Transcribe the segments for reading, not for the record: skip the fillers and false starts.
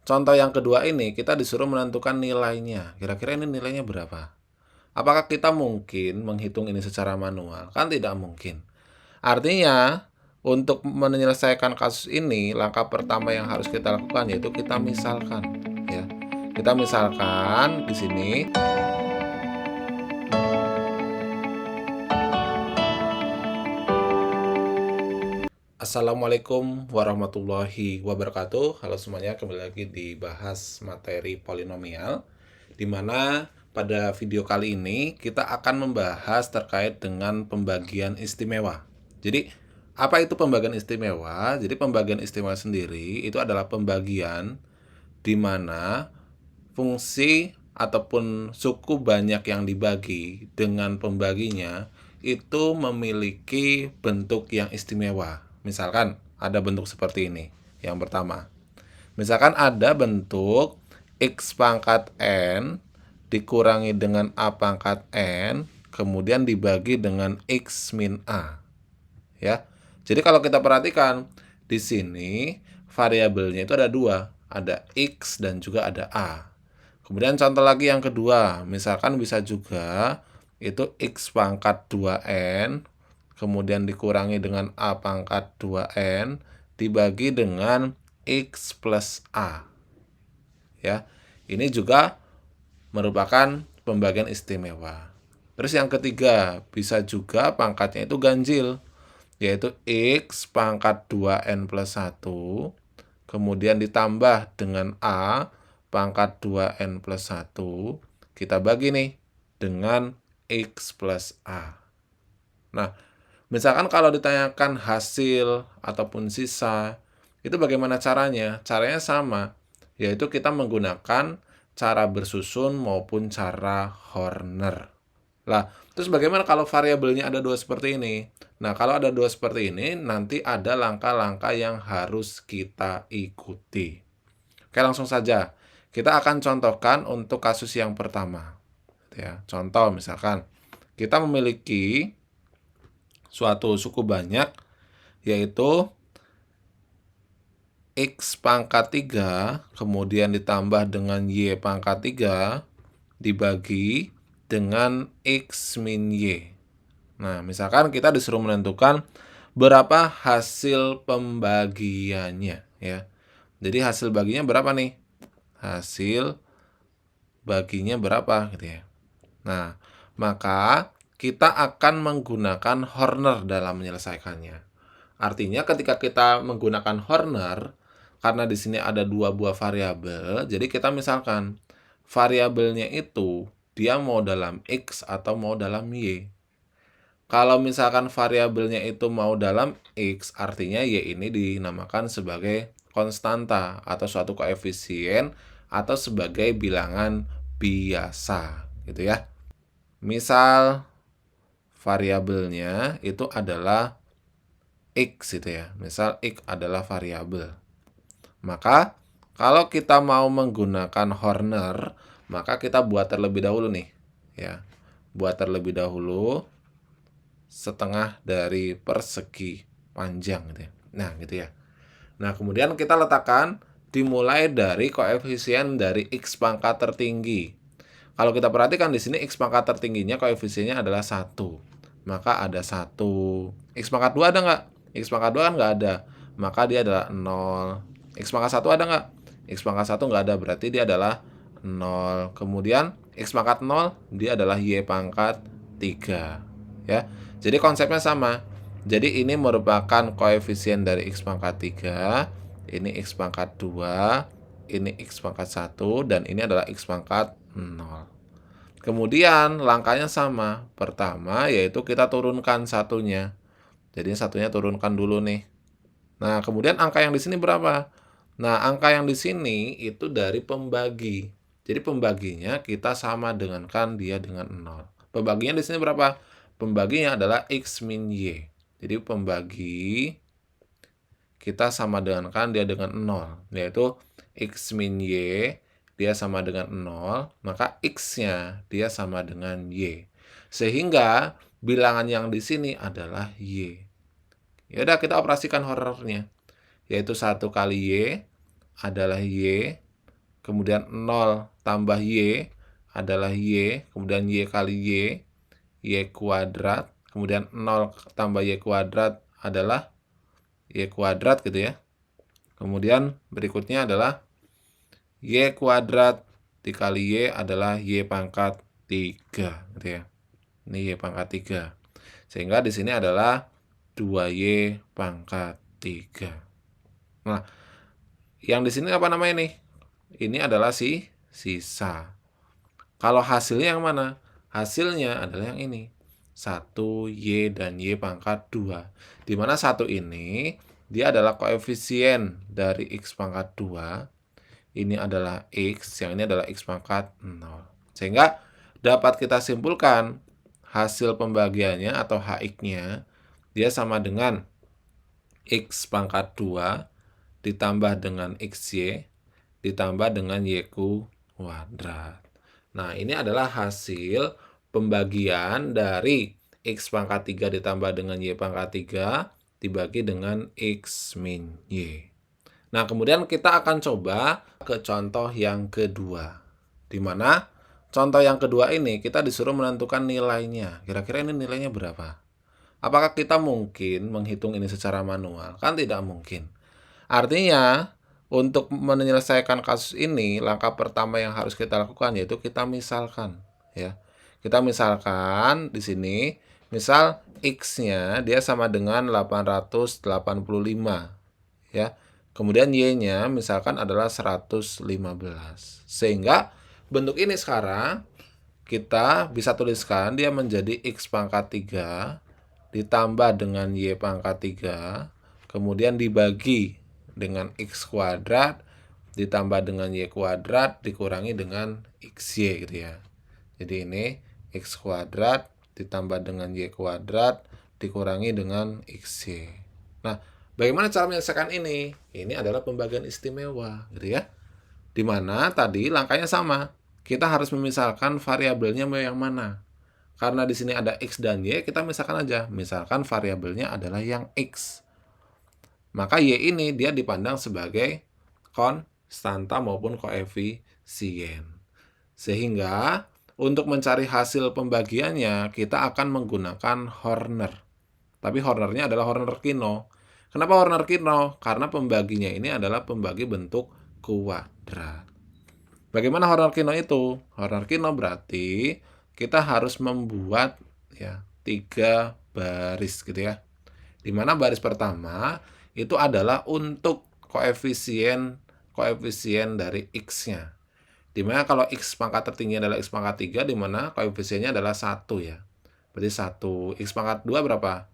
contoh yang kedua ini kita disuruh menentukan nilainya. Kira-kira ini nilainya berapa? Apakah kita mungkin menghitung ini secara manual? Kan tidak mungkin. Artinya, untuk menyelesaikan kasus ini, langkah pertama yang harus kita lakukan yaitu kita misalkan, ya. Kita misalkan di sini. Assalamualaikum warahmatullahi wabarakatuh. Halo semuanya, kembali lagi di bahas materi polinomial, di mana pada video kali ini kita akan membahas terkait dengan pembagian istimewa. Jadi, apa itu pembagian istimewa? Jadi, pembagian istimewa sendiri itu adalah pembagian di mana fungsi ataupun suku banyak yang dibagi dengan pembaginya itu memiliki bentuk yang istimewa. Misalkan ada bentuk seperti ini. Yang pertama, misalkan ada bentuk X pangkat N dikurangi dengan A pangkat N, kemudian dibagi dengan X min A. Ya. Jadi kalau kita perhatikan, di sini variabelnya itu ada dua. Ada X dan juga ada A. Kemudian contoh lagi yang kedua, misalkan bisa juga itu X pangkat 2N kemudian dikurangi dengan A pangkat 2N dibagi dengan X plus A. Ya, ini juga merupakan pembagian istimewa. Terus yang ketiga, bisa juga pangkatnya itu ganjil, yaitu X pangkat 2N plus 1, kemudian ditambah dengan A pangkat 2N plus 1, kita bagi nih dengan X plus A. Nah, misalkan kalau ditanyakan hasil ataupun sisa, itu bagaimana caranya? Caranya sama, yaitu kita menggunakan cara bersusun maupun cara Horner. Lah, terus bagaimana kalau variabelnya ada dua seperti ini? Nah, kalau ada dua seperti ini, nanti ada langkah-langkah yang harus kita ikuti. Oke, langsung saja. Kita akan contohkan untuk kasus yang pertama. Ya, contoh misalkan, kita memiliki suatu suku banyak, yaitu X pangkat 3, kemudian ditambah dengan Y pangkat 3, dibagi dengan X min Y. Nah, misalkan kita disuruh menentukan berapa hasil pembagiannya, ya. Jadi hasil baginya berapa nih? Hasil baginya berapa gitu ya. Nah, maka kita akan menggunakan Horner dalam menyelesaikannya. Artinya ketika kita menggunakan Horner, karena di sini ada dua buah variabel, jadi kita misalkan variabelnya itu dia mau dalam X atau mau dalam Y. Kalau misalkan variabelnya itu mau dalam X, artinya Y ini dinamakan sebagai konstanta atau suatu koefisien atau sebagai bilangan biasa, gitu ya. Misal variabelnya itu adalah X gitu ya. Misal X adalah variabel. Maka kalau kita mau menggunakan Horner, maka kita buat terlebih dahulu nih, ya. Buat terlebih dahulu setengah dari persegi panjang gitu ya. Nah, gitu ya. Nah, kemudian kita letakkan dimulai dari koefisien dari X pangkat tertinggi. Kalau kita perhatikan di sini X pangkat tertingginya koefisiennya adalah 1. Maka ada 1. X pangkat 2 ada nggak? X pangkat 2 kan nggak ada. Maka dia adalah 0. X pangkat 1 ada nggak? X pangkat 1 nggak ada. Berarti dia adalah 0. Kemudian X pangkat 0 dia adalah Y pangkat 3. Ya. Jadi konsepnya sama. Jadi ini merupakan koefisien dari X pangkat 3. Ini X pangkat 2. Ini X pangkat 1. Dan ini adalah X pangkat 0. Kemudian langkahnya sama. Pertama yaitu kita turunkan satunya. Jadi satunya turunkan dulu nih. Nah, kemudian angka yang di sini berapa? Nah, angka yang di sini itu dari pembagi. Jadi pembaginya kita sama dengankan dia dengan 0. Pembaginya di sini berapa? Pembaginya adalah X min Y. Jadi pembagi kita sama dengankan dia dengan 0. Yaitu X min Y dia sama dengan 0, maka X-nya dia sama dengan Y. Sehingga bilangan yang di sini adalah Y. Ya udah kita operasikan Hornernya. Yaitu 1 kali Y adalah Y. kemudian 0 tambah Y adalah Y, kemudian Y kali Y kuadrat, kemudian 0 tambah Y kuadrat adalah Y kuadrat gitu ya. Kemudian berikutnya adalah Y kuadrat dikali Y adalah Y pangkat 3 gitu ya. Ini Y pangkat 3. Sehingga di sini adalah 2Y pangkat 3. Nah, yang di sini apa namanya nih? Ini adalah sisa. Kalau hasilnya yang mana? Hasilnya adalah yang ini. 1Y dan Y pangkat 2. Di mana 1 ini dia adalah koefisien dari X pangkat 2. Ini adalah X, yang ini adalah X pangkat 0. Sehingga dapat kita simpulkan hasil pembagiannya atau HX-nya dia sama dengan X pangkat 2 ditambah dengan XY ditambah dengan Y kuadrat. Nah, ini adalah hasil pembagian dari X pangkat 3 ditambah dengan Y pangkat 3 dibagi dengan X min Y. Nah, kemudian kita akan coba ke contoh yang kedua. Di mana contoh yang kedua ini kita disuruh menentukan nilainya. Kira-kira ini nilainya berapa? Apakah kita mungkin menghitung ini secara manual? Kan tidak mungkin. Artinya, untuk menyelesaikan kasus ini, langkah pertama yang harus kita lakukan yaitu kita misalkan, ya. Kita misalkan di sini, misal X-nya dia sama dengan 885, ya. Kemudian Y-nya misalkan adalah 115. Sehingga bentuk ini sekarang kita bisa tuliskan dia menjadi X pangkat 3 ditambah dengan Y pangkat 3, kemudian dibagi dengan X kuadrat ditambah dengan Y kuadrat dikurangi dengan XY gitu ya. Jadi ini X kuadrat ditambah dengan Y kuadrat dikurangi dengan XY. Nah, bagaimana cara menyelesaikan ini? Ini adalah pembagian istimewa gitu ya. Dimana tadi langkahnya sama. Kita harus memisalkan variabelnya mau yang mana. Karena di sini ada X dan Y, kita misalkan aja. Misalkan variabelnya adalah yang X. Maka Y ini dia dipandang sebagai konstanta maupun koefisien. Sehingga untuk mencari hasil pembagiannya, kita akan menggunakan Horner. Tapi Hornernya adalah Horner Kino. Kenapa Horner Kino? Karena pembaginya ini adalah pembagi bentuk kuadrat. Bagaimana Horner Kino itu? Horner Kino berarti kita harus membuat ya 3 baris gitu ya. Di mana baris pertama itu adalah untuk koefisien dari X-nya. Di mana kalau X pangkat tertinggi adalah X pangkat 3, di mana koefisiennya adalah 1 ya. Berarti 1. X pangkat 2 berapa?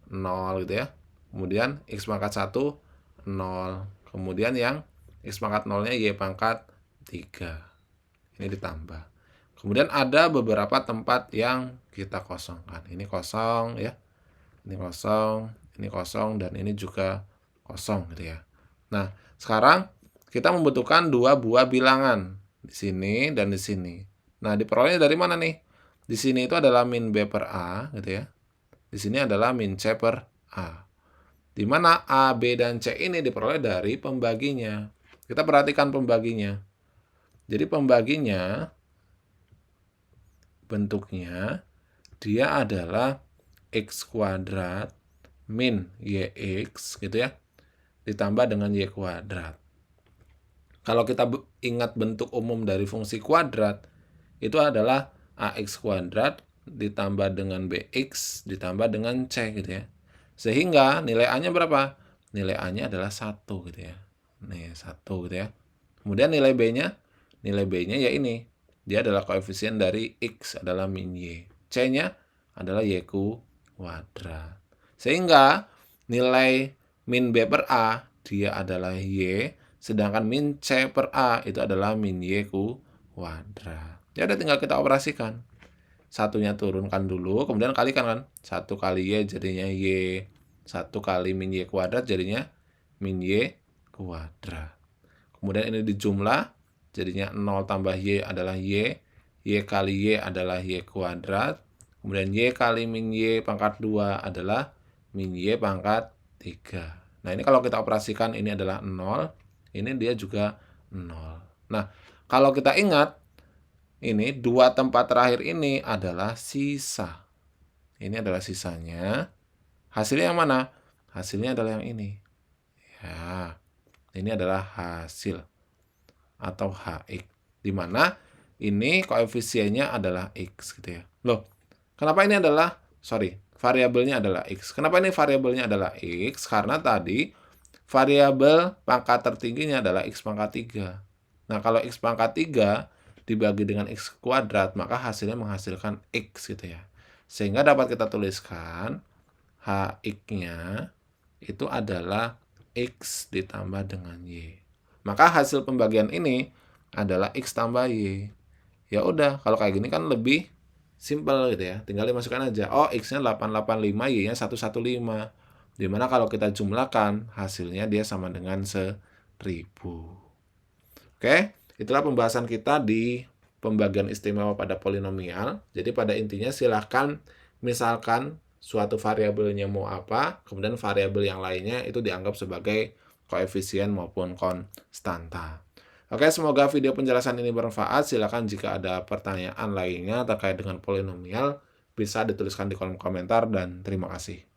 0 gitu ya. Kemudian X pangkat 1, 0. Kemudian yang X pangkat 0-nya Y pangkat 3. Ini ditambah. Kemudian ada beberapa tempat yang kita kosongkan. Ini kosong ya. Ini kosong, dan ini juga kosong gitu ya. Nah, sekarang kita membutuhkan 2 buah bilangan. Di sini dan di sini. Nah, diperolehnya dari mana nih? Di sini itu adalah min B per A gitu ya. Di sini adalah min C per A. Di mana A, B, dan C ini diperoleh dari pembaginya. Kita perhatikan pembaginya. Jadi pembaginya bentuknya dia adalah X kuadrat min YX gitu ya, ditambah dengan Y kuadrat. Kalau kita ingat bentuk umum dari fungsi kuadrat, itu adalah AX kuadrat ditambah dengan BX ditambah dengan C gitu ya. Sehingga nilai A-nya berapa? Nilai A-nya adalah 1 gitu ya. Nih, 1 gitu ya. Kemudian nilai B-nya ya ini. Dia adalah koefisien dari X adalah min Y. C-nya adalah Y kuadrat. Sehingga nilai min B per A dia adalah Y, sedangkan min C per A itu adalah min Y kuadrat. Ya udah tinggal kita operasikan. Satunya turunkan dulu, kemudian kalikan kan. 1 kali Y jadinya Y. 1 kali min Y kuadrat jadinya min Y kuadrat. Kemudian ini dijumlah, jadinya 0 tambah Y adalah Y. Y kali Y adalah Y kuadrat. Kemudian Y kali min Y pangkat 2 adalah min Y pangkat 3. Nah, ini kalau kita operasikan ini adalah 0. Ini dia juga 0. Nah, kalau kita ingat, ini 2 tempat terakhir ini adalah sisa. Ini adalah sisanya. Hasilnya yang mana? Hasilnya adalah yang ini. Ya, ini adalah hasil atau HX. Di mana ini koefisiennya adalah X gitu ya. Loh, kenapa ini adalah, variabelnya adalah X. Kenapa ini variabelnya adalah X? Karena tadi variabel pangkat tertingginya adalah X pangkat 3. Nah, kalau X pangkat 3 dibagi dengan X kuadrat, maka hasilnya menghasilkan X gitu ya. Sehingga dapat kita tuliskan HX-nya itu adalah X ditambah dengan Y. Maka hasil pembagian ini adalah X tambah Y. Ya udah, kalau kayak gini kan lebih simple gitu ya. Tinggal dimasukkan aja. Oh, X-nya 885, Y-nya 115. Dimana kalau kita jumlahkan, hasilnya dia sama dengan 1000. Oke, itulah pembahasan kita di pembagian istimewa pada polinomial. Jadi pada intinya silahkan misalkan suatu variabelnya mau apa, kemudian variabel yang lainnya itu dianggap sebagai koefisien maupun konstanta. Oke, semoga video penjelasan ini bermanfaat. Silakan jika ada pertanyaan lainnya terkait dengan polinomial, bisa dituliskan di kolom komentar dan terima kasih.